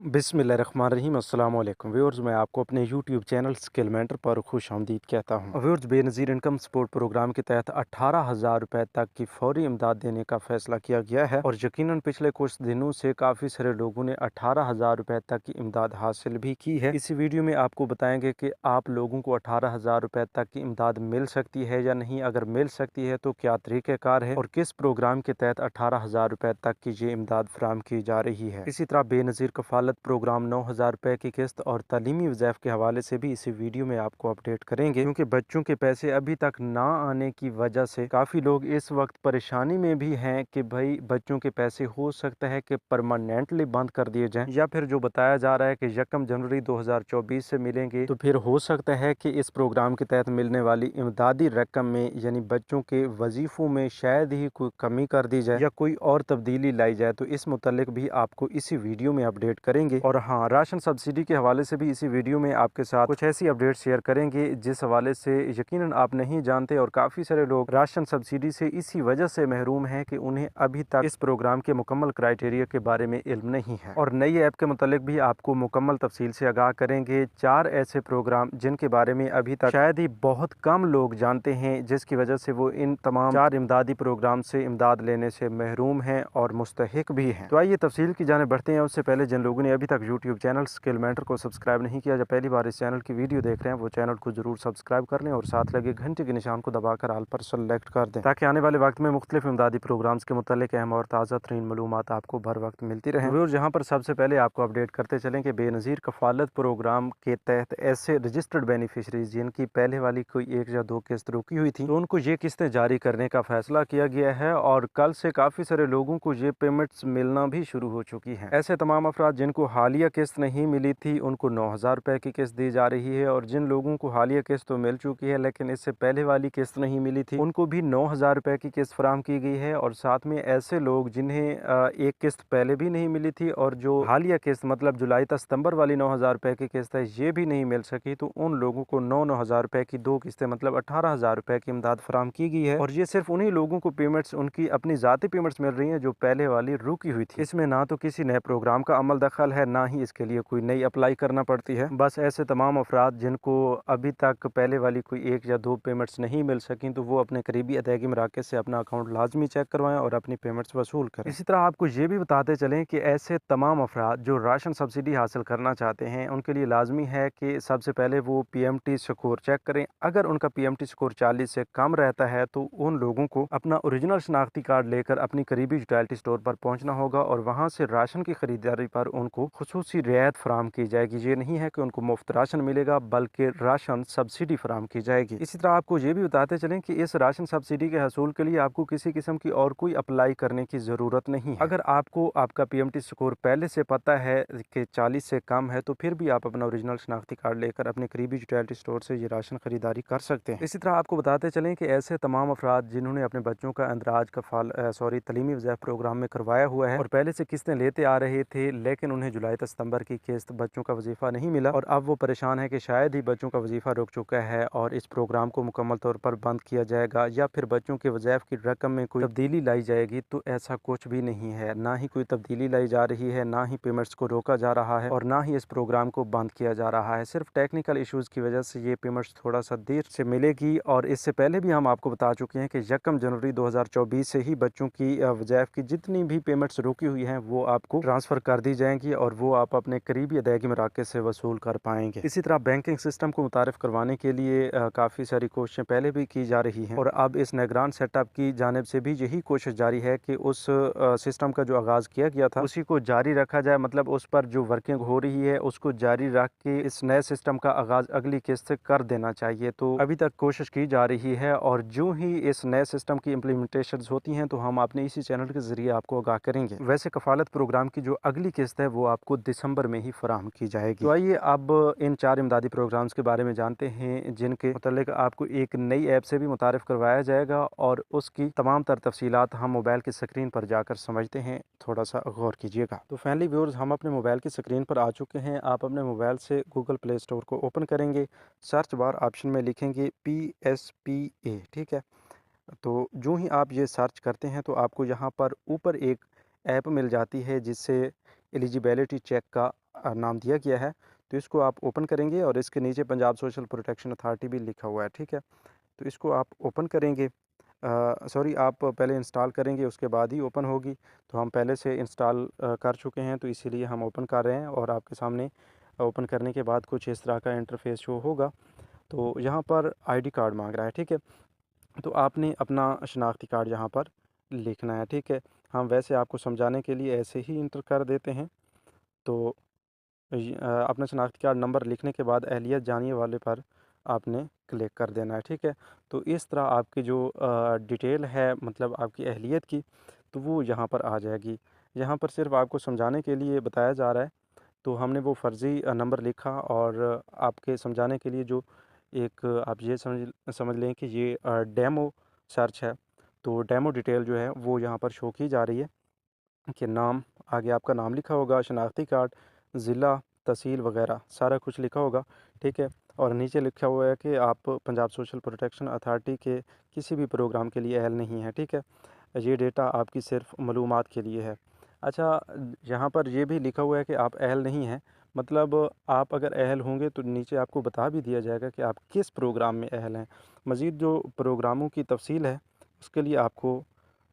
बिस्मिल्लाहिर्रहमानिर्रहीम अस्सलाम वालेकुम व्यूअर्स, मैं आपको अपने यूट्यूब चैनल स्किल मेंटर पर खुशामदीद कहता हूं। Viewers, Benazir income support programme के तहत 18,000 रुपए तक की फौरी इमदाद देने का फैसला किया गया है और यकीनन पिछले कुछ दिनों से काफ़ी सारे लोगों ने 18,000 रुपए तक की इमदाद हासिल भी की है। इसी वीडियो में आपको बताएंगे कि आप लोगों को 18,000 रुपए तक की इमदाद मिल सकती है या नहीं। अगर मिल सकती है तो क्या तरीक़ेकार है और किस प्रोग्राम के तहत 18,000 रुपए तक की ये इमदाद फराहम की जा रही है। इसी तरह बेनज़ीर कफ़ालत प्रोग्राम 9,000 रुपए की किस्त और तालीमी वज़ाइफ के हवाले से भी इसी वीडियो में आपको अपडेट करेंगे, क्योंकि बच्चों के पैसे अभी तक ना आने की वजह से काफ़ी लोग इस वक्त परेशानी में भी हैं कि भाई बच्चों के पैसे हो सकता है कि परमानेंटली बंद कर दिए जाएं, या फिर जो बताया जा रहा है कि 1 जनवरी 2024 से मिलेंगे। तो फिर हो सकता है कि इस प्रोग्राम के तहत मिलने वाली इमदादी रकम में यानी बच्चों के वजीफों में शायद ही कोई कमी कर दी जाए या कोई और तब्दीली लाई जाए। तो इस मुतल्लिक भी आपको इसी वीडियो में अपडेट करेंगे। और हाँ, राशन सब्सिडी के हवाले से भी इसी वीडियो में आपके साथ कुछ ऐसी अपडेट शेयर करेंगे जिस हवाले से यकीनन आप नहीं जानते और काफ़ी सारे लोग राशन सब्सिडी से इसी वजह से महरूम हैं कि उन्हें अभी तक इस प्रोग्राम के मुकम्मल क्राइटेरिया के बारे में इल्म नहीं है। और नई ऐप के मुतालिक भी आपको मुकम्मल तफसील से आगाह करेंगे। 4 ऐसे प्रोग्राम जिनके बारे में अभी तक शायद ही बहुत कम लोग जानते हैं, जिसकी वजह से वो इन तमाम 4 इमदादी प्रोग्राम से इमदाद लेने से महरूम हैं और मुस्तहिक भी हैं। तो आइए तफसील की जाने बढ़ते हैं। उससे पहले जिन लोगों ने अभी तक यूट्यूब चैनल स्किल मेंटर को सब्सक्राइब नहीं किया, जब पहली बार इस चैनल की वीडियो देख रहे हैं वो चैनल को जरूर सब्सक्राइब कर लें और साथ लगे घंटे के निशान को दबाकर आल पर सेलेक्ट कर दें, ताकि आने वाले वक्त में मुख्तलिफ इमदादी प्रोग्राम्स के मुतालिक अहम और ताज़ा तरीन मालूमात आपको भर वक्त मिलती रहे। और जहाँ पर सबसे पहले आपको अपडेट करते चलें कि बेनज़ीर कफ़ालत प्रोग्राम के तहत ऐसे रजिस्टर्ड बेनिफिशरीज जिनकी पहले वाली कोई 1 या 2 किस्त रुकी हुई थी, तो उनको ये किस्तें जारी करने का फैसला किया गया है और कल से काफ़ी सारे लोगों को ये पेमेंट्स मिलना भी शुरू हो चुकी हैं। ऐसे तमाम अफराद जिनको हालिया किस्त नहीं मिली थी उनको 9,000 रुपए की किस्त दी जा रही है, और जिन लोगों को हालिया किस्त तो मिल चुकी है लेकिन इससे पहले वाली किस्त नहीं मिली थी उनको भी 9,000 रुपए की किस्त फराहम की गई है। और साथ में ऐसे लोग जिन्हें एक किस्त पहले भी नहीं मिली थी और जो हालिया किस्त मतलब जुलाई से सितंबर वाली 9,000 रुपए की किस्त है ये भी नहीं मिल सकी, तो उन लोगों को 9,000 रुपए की 2 किस्तें मतलब 18,000 रुपए की इमदाद फराहम की गई है। और ये सिर्फ उन्हीं लोगों को पेमेंट्स उनकी अपनी ज़ाती पेमेंट्स मिल रही हैं जो पहले वाली रुकी हुई थी। इसमें ना तो किसी नए प्रोग्राम का अमल दखल है, ना ही इसके लिए कोई नई अप्लाई करना पड़ती है। बस ऐसे तमाम अफराद जिनको अभी तक पहले वाली कोई 1 या 2 पेमेंट्स नहीं मिल सकें तो वो अपने करीबी अदायगी मराकज़ से अपना अकाउंट लाजमी चेक करवाएं और अपनी पेमेंट्स वसूल करें। इसी तरह आपको ये भी बताते चलें कि ऐसे तमाम अफराद जो राशन सब्सिडी हासिल करना चाहते हैं उनके लिए लाजमी है कि सबसे पहले वो PMT स्कोर चेक करें। अगर उनका PMT स्कोर 40 से कम रहता है तो उन लोगों को अपना ओरिजिनल शनाख्ती कार्ड लेकर अपनी करीबी यूटिलिटी स्टोर पर पहुंचना होगा और वहां से राशन की खरीदारी पर उनको खुसूसी रियायत फराहम की जाएगी। ये नहीं है कि उनको मुफ्त राशन मिलेगा बल्कि राशन सब्सिडी फराहम की जाएगी। इसी तरह आपको ये भी बताते चलें कि इस राशन सब्सिडी के हसूल के लिए आपको किसी किस्म की और कोई अप्लाई करने की ज़रूरत नहीं है। अगर आपको आपका PMT स्कोर पहले से पता है कि 40 से कम है तो फिर भी आप अपना ओरिजिनल शनाख्ती कार्ड लेकर अपने करीबी यूटिलिटी स्टोर से ये राशन खरीदारी कर सकते हैं। इसी तरह आपको बताते चलें कि ऐसे तमाम अफराद जिन्होंने अपने बच्चों का इंदराज तलीमी वज़ाइफ प्रोग्राम में करवाया हुआ है और पहले से किस्तें लेते आ रहे थे लेकिन उन्हें जुलाई से सितंबर की किस्त बच्चों का वजीफा नहीं मिला और अब वो परेशान है कि शायद ही बच्चों का वजीफा रुक चुका है और इस प्रोग्राम को मुकम्मल तौर पर बंद किया जाएगा या फिर बच्चों के वज़ाइफ की रकम में कोई तब्दीली लाई जाएगी। तो ऐसा कुछ भी नहीं है, ना ही कोई तब्दीली लाई जा रही है, ना ही पेमेंट्स को रोका जा रहा है और ना ही इस प्रोग्राम को बंद किया जा रहा है। सिर्फ टेक्निकल इशूज़ की वजह से ये पेमेंट्स थोड़ा सा देर से मिलेगी। और इससे पहले भी हम आपको बता चुके हैं कि 1 जनवरी 2024 से ही बच्चों की वज़ाइफ की जितनी भी पेमेंट्स रुकी हुई हैं वो आपको ट्रांसफ़र कर दी जाएंगी और वो आप अपने करीबी अदायगी मराकज़ से वसूल कर पाएंगे। इसी तरह बैंकिंग सिस्टम को मुतारिफ करवाने के लिए काफ़ी सारी कोशिशें पहले भी की जा रही हैं और अब इस निगरान सेटअप की जानिब से भी यही कोशिश जारी है कि उस सिस्टम का जो आगाज़ किया गया था उसी को जारी रखा जाए, मतलब उस पर जो वर्किंग हो रही है उसको जारी रख के इस नए सिस्टम का आगाज़ अगली किस्त से कर देना चाहिए। तो अभी तक कोशिश की जा रही है और जो ही इस नए सिस्टम की इम्प्लीमेंटेशन होती हैं तो हम अपने इसी चैनल के ज़रिए आपको आगाह करेंगे। वैसे कफ़ालत प्रोग्राम की जो अगली किस्त है वो आपको दिसंबर में ही फराहम की जाएगी। तो आइए अब इन 4 इमदादी प्रोग्राम्स के बारे में जानते हैं जिनके मुतालिक आपको एक नई ऐप से भी मुतारिफ करवाया जाएगा और उसकी तमाम तर तफसीलात हम मोबाइल की स्क्रीन पर जाकर समझते हैं। थोड़ा सा गौर कीजिएगा। तो फाइनली व्यूअर्स, हम अपने मोबाइल की स्क्रीन पर आ चुके हैं। आप अपने मोबाइल से गूगल प्ले स्टोर को ओपन करेंगे, सर्च बार ऑप्शन में लिखेंगे PSPA, ठीक है। तो जो ही आप ये सर्च करते हैं तो आपको यहाँ पर ऊपर एक ऐप मिल जाती है जिससे एलिजिबिलिटी चेक का नाम दिया गया है। तो इसको आप ओपन करेंगे और इसके नीचे पंजाब सोशल प्रोटेक्शन अथॉरिटी भी लिखा हुआ है, ठीक है। तो इसको आप ओपन करेंगे, सॉरी आप पहले इंस्टॉल करेंगे उसके बाद ही ओपन होगी। तो हम पहले से इंस्टॉल कर चुके हैं, तो इसीलिए हम ओपन कर रहे हैं और आपके सामने ओपन करने के बाद कुछ इस तरह का इंटरफेस शो होगा। तो यहाँ पर आईडी कार्ड मांग रहा है, ठीक है। तो आपने अपना शनाख्ती कार्ड यहाँ पर लिखना है, ठीक है। हम वैसे आपको समझाने के लिए ऐसे ही इंटर कर देते हैं। तो अपना शनाख्ती कार्ड नंबर लिखने के बाद अहलियत जानिए वाले पर आपने क्लिक कर देना है, ठीक है। तो इस तरह आपकी जो डिटेल है मतलब आपकी अहलियत की, तो वो यहाँ पर आ जाएगी। यहाँ पर सिर्फ आपको समझाने के लिए बताया जा रहा है। तो हमने वो फ़र्ज़ी नंबर लिखा और आपके समझाने के लिए जो एक आप ये समझ लें कि ये डेमो सर्च है। तो डेमो डिटेल जो है वो यहाँ पर शो की जा रही है कि नाम, आगे आपका नाम लिखा होगा, शनाख्ती कार्ड, ज़िला, तहसील वगैरह सारा कुछ लिखा होगा, ठीक है। और नीचे लिखा हुआ है कि आप पंजाब सोशल प्रोटेक्शन अथॉरिटी के किसी भी प्रोग्राम के लिए अहल नहीं है, ठीक है। ये डेटा आपकी सिर्फ मालूमात के लिए है। अच्छा, यहाँ पर ये भी लिखा हुआ है कि आप अहल नहीं हैं, मतलब आप अगर अहल होंगे तो नीचे आपको बता भी दिया जाएगा कि आप किस प्रोग्राम में अहल हैं। मज़ीद जो प्रोग्रामों की तफसील है उसके लिए आपको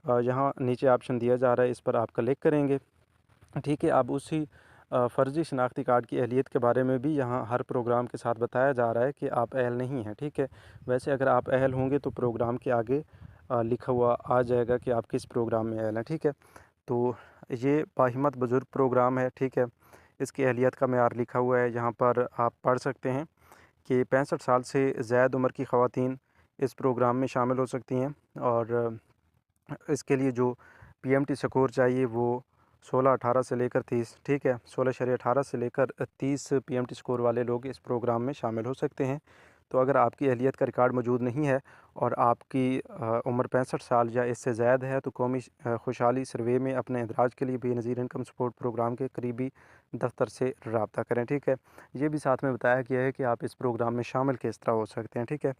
यहाँ नीचे ऑप्शन दिया जा रहा है, इस पर आप क्लिक करेंगे, ठीक है। अब उसी फ़र्ज़ी शनाख्ती कार्ड की अहलियत के बारे में भी यहाँ हर प्रोग्राम के साथ बताया जा रहा है कि आप अहल नहीं हैं, ठीक है। वैसे अगर आप अहल होंगे तो प्रोग्राम के आगे लिखा हुआ आ जाएगा कि आप किस प्रोग्राम में अहल हैं, ठीक है। तो ये बाहिम्मत बुज़ुर्ग प्रोग्राम है, ठीक है। इसकी अहलियत का मेयार लिखा हुआ है, यहाँ पर आप पढ़ सकते हैं कि 65 साल से ज़ायद उम्र की ख़वातीन इस प्रोग्राम में शामिल हो सकती हैं। और इसके लिए जो पीएमटी स्कोर चाहिए वो 16-18 से लेकर 30, ठीक है। 16/18 से लेकर 30 पीएमटी स्कोर वाले लोग इस प्रोग्राम में शामिल हो सकते हैं। तो अगर आपकी अहलियत का रिकॉर्ड मौजूद नहीं है और आपकी उम्र 65 साल या इससे ज़्यादा है तो कौमी खुशहाली सर्वे में अपने इंदराज के लिए बेनज़ीर इनकम सपोर्ट प्रोग्राम के करीबी दफ्तर से रब्ता करें, ठीक है। ये भी साथ में बताया गया है कि आप इस प्रोग्राम में शामिल किस तरह हो सकते हैं, ठीक है।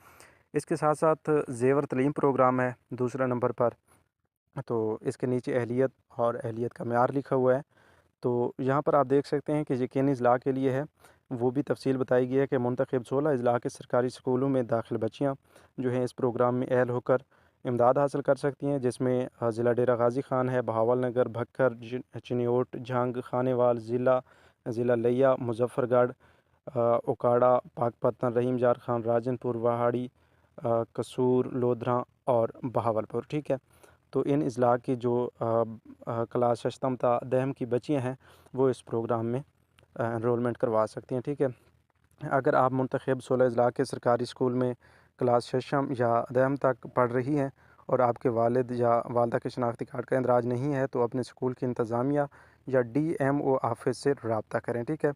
इसके साथ साथ ज़ेवर तलीम प्रोग्राम है दूसरा नंबर पर। तो इसके नीचे अहलियत और अहलियत का मेयार लिखा हुआ है। तो यहाँ पर आप देख सकते हैं कि यकीनी इज़लाह के लिए है, वो भी तफसील बताई गई है कि मुंतखब 16 इज़लाह के सरकारी स्कूलों में दाखिल बच्चियाँ जो हैं इस प्रोग्राम में अहल होकर इमदाद हासिल कर सकती हैं, जिसमें ज़िला डेरा गाज़ी ख़ान है, बहावल नगर, भक्खर, चिन्योट, झंग, खानेवाल, ज़िला लिया, मुजफ्फरगढ़, ओकाड़ा, पाकपतन, रहीम जार खान, राजनपुर, वहाड़ी, कसूर, लोधरा और बहावलपुर, ठीक है। तो इन अज़ला की जो क्लास शशतम ता दहम की बच्चियाँ हैं वो इस प्रोग्राम में एनरोलमेंट करवा सकती हैं, ठीक है। अगर आप मुंतखब 16 अज़ला के सरकारी स्कूल में क्लास शशम या दहम तक पढ़ रही हैं और आपके वालिद या वालदा के शनाख्ती कार्ड का इंदराज नहीं है तो अपने स्कूल की इंतज़ामिया या DMO ऑफिस से रब्ता करें, ठीक है।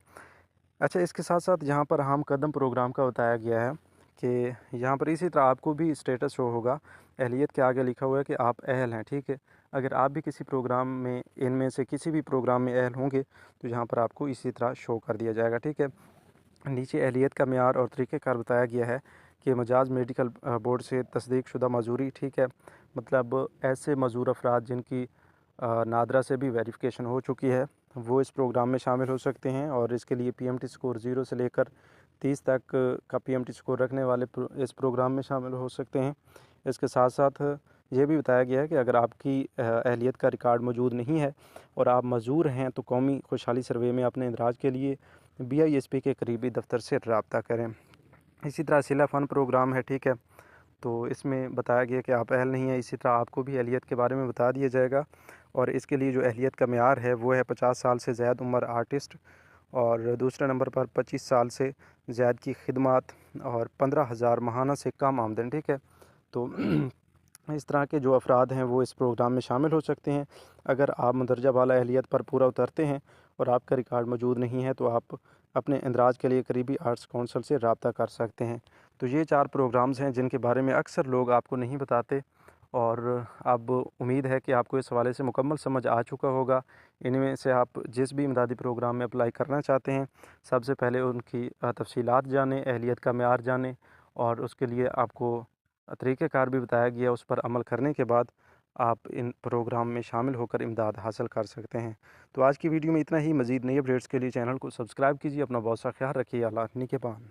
अच्छा, इसके साथ साथ यहाँ पर हम कदम प्रोग्राम का बताया गया है कि यहाँ पर इसी तरह आपको भी स्टेटस शो होगा, अहलियत के आगे लिखा हुआ है कि आप अहल हैं, ठीक है। अगर आप भी किसी प्रोग्राम में इनमें से किसी भी प्रोग्राम में अहल होंगे तो यहाँ पर आपको इसी तरह शो कर दिया जाएगा, ठीक है। नीचे अहलियत का मेयार और तरीक़ेकार बताया गया है कि मजाज मेडिकल बोर्ड से तस्दीक शुदा मजूरी, ठीक है। मतलब ऐसे मजूर अफराद जिनकी नादरा से भी वेरिफिकेशन हो चुकी है वो इस प्रोग्राम में शामिल हो सकते हैं और इसके लिए पीएमटी स्कोर 0 से लेकर 30 तक का पीएमटी स्कोर रखने वाले इस प्रोग्राम में शामिल हो सकते हैं। इसके साथ साथ ये भी बताया गया है कि अगर आपकी अहलियत का रिकॉर्ड मौजूद नहीं है और आप मजूर हैं तो कौमी खुशहाली सर्वे में अपने इंदराज के लिए BISP के करीबी दफ्तर से रब्ता करें। इसी तरह सिला फ़न प्रोग्राम है, ठीक है। तो इसमें बताया गया कि आप अहल नहीं हैं, इसी तरह आपको भी अहलियत के बारे में बता दिया जाएगा। और इसके लिए जो अहलियत का मेयार है वो है 50 साल से ज़्यादा उम्र आर्टिस्ट, और दूसरे नंबर पर 25 साल से ज़्यादा की खिदमत और 15,000 माहाना से कम आमदन, ठीक है। तो इस तरह के जो अफराद हैं वो इस प्रोग्राम में शामिल हो सकते हैं। अगर आप मंदरजा वाला अहलियत पर पूरा उतरते हैं और आपका रिकॉर्ड मौजूद नहीं है तो आप अपने इंदराज के लिए करीबी आर्ट्स काउंसिल से रब्ता कर सकते हैं। तो ये 4 प्रोग्राम्स हैं जिनके बारे में अक्सर लोग आपको नहीं बताते, और अब उम्मीद है कि आपको इस हवाले से मुकम्मल समझ आ चुका होगा। इनमें से आप जिस भी इमदादी प्रोग्राम में अप्लाई करना चाहते हैं सबसे पहले उनकी तफसीलात जानें, अहलियत का मेयार जानें, और उसके लिए आपको तरीक़ेकार भी बताया गया, उस पर अमल करने के बाद आप इन प्रोग्राम में शामिल होकर इमदाद हासिल कर सकते हैं। तो आज की वीडियो में इतना ही। मज़ीद नई अपडेट्स के लिए चैनल को सब्सक्राइब कीजिए। अपना बहुत सा ख्याल रखिए। अल्लाह निगहबान।